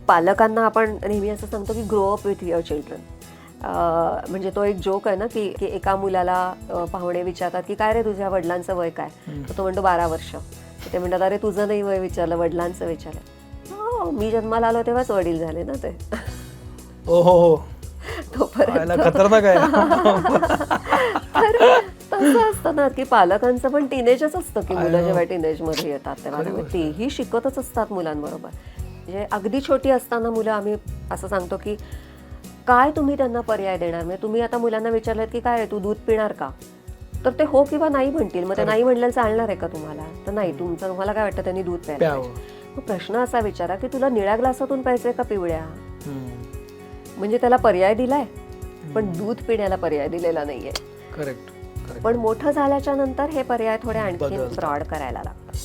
पालकांना आपण नेहमी असं सांगतो की grow up with your children. म्हणजे तो एक जोक आहे ना की एका मुलाला पाहुणे विचारतात की काय रे तुझ्या वडिलांचं वय काय, तर तो म्हणतो 12 वर्ष. ते म्हणतात अरे तुझं नाही वय विचारलं, वडिलांचं विचारलं. हो, मी जन्माला आलो तेव्हाच वडील झाले ना ते. हो तोपर्यंत खतरनाक आहे. तर तसं असतं ना की पालकांचं पण टीनेजच असतं की मुलं जेव्हा टीनेजमध्ये येतात तेव्हा तेही शिकतच असतात मुलांबरोबर. म्हणजे अगदी छोटी असताना मुलं आम्ही असं सांगतो की काय तुम्ही त्यांना पर्याय देणार. म्हणजे तुम्ही आता मुलांना विचारलं की काय तू दूध पिणार का, तर ते हो किंवा नाही म्हणतील. मग ते नाही म्हणलेलं चालणार आहे का तुम्हाला, तर नाही. तुम्हाला काय वाटतं त्यांनी दूध प्यायला पाहिजे. मग प्रश्न असा विचारा की तुला निळ्या ग्लासातून प्यायचंय का पिवळ्या. म्हणजे त्याला पर्याय दिलाय पण दूध पिण्याला पर्याय दिलेला नाहीये. करेक्ट. पण मोठं झाल्याच्या नंतर हे पर्याय थोडे आणखी ब्रॉड करायला लागतात.